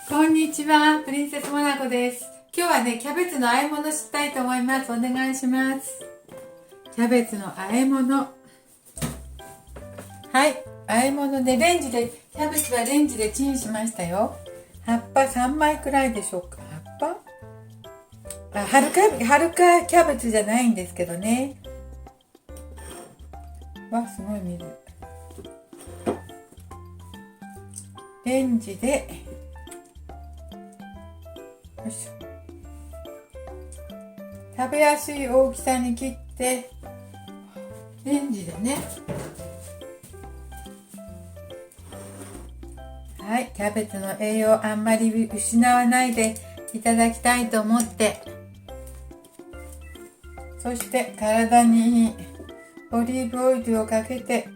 こんにちは、プリンセスモナコです。今日はね、キャベツの和え物したいと思います。お願いします。キャベツの和え物。はい、和え物でキャベツはレンジでチンしましたよ。葉っぱ3枚くらいでしょうか。葉っぱはるかキャベツじゃないんですけどね。わ、すごい水。レンジでよいしょ。食べやすい大きさに切ってレンジでね。はい、キャベツの栄養あんまり失わないでいただきたいと思って、そして体にオリーブオイルをかけて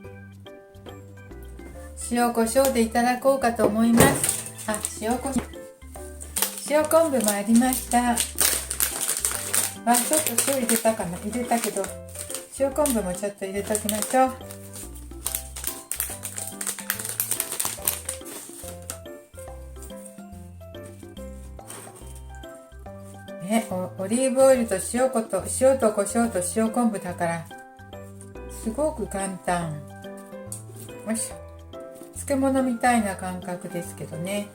塩コショウでいただこうかと思います。塩昆布もありました。ちょっと塩入れたかな、入れたけど塩昆布もちょっと入れときましょう。ね、オリーブオイルと塩と胡椒と塩昆布だからすごく簡単。よいしょ。漬物みたいな感覚ですけどね。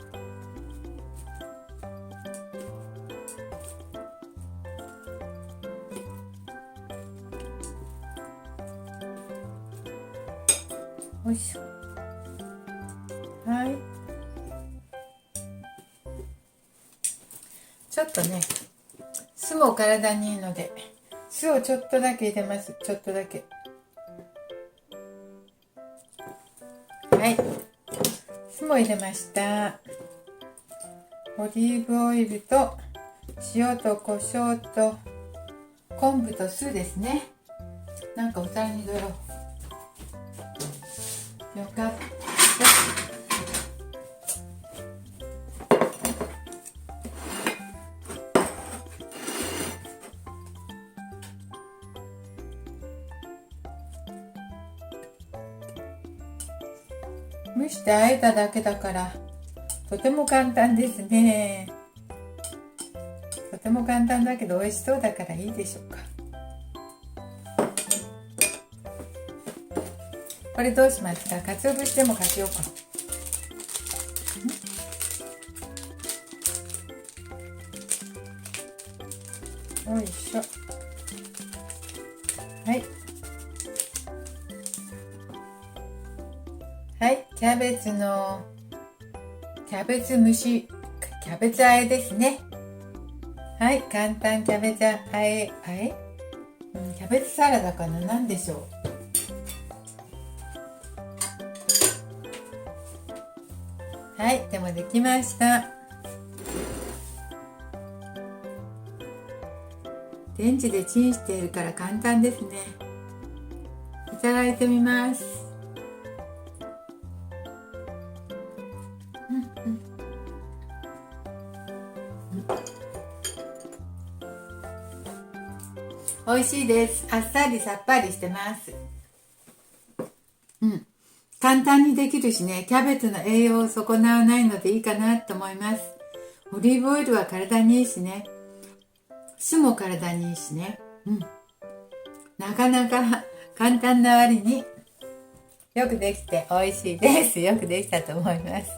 よいしょ。はい。ちょっとね、酢も体にいいので、酢をちょっとだけ入れます。ちょっとだけ。はい。酢も入れました。オリーブオイルと塩と胡椒と昆布と酢ですね。なんかお皿に取ろう。よかった。蒸してあえただけだからとても簡単ですね。とても簡単だけど美味しそうだからいいでしょうか。これどうしますか？鰹節でもかけようか。よいしょ。はい。はい、キャベツあえですね。はい、簡単キャベツあえ、キャベツサラダかな、なんでしょう。はい、でもできました。レンジでチンしているから簡単ですね。いただいてみます。美味しいです。あっさりさっぱりしてます。簡単にできるしね、キャベツの栄養を損なわないのでいいかなと思います。オリーブオイルは体にいいしね、酢も体にいいしね、なかなか簡単な割によくできて美味しいです。よくできたと思います。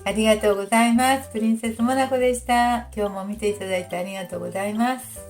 ありがとうございます。プリンセスモナコでした。今日も見ていただいてありがとうございます。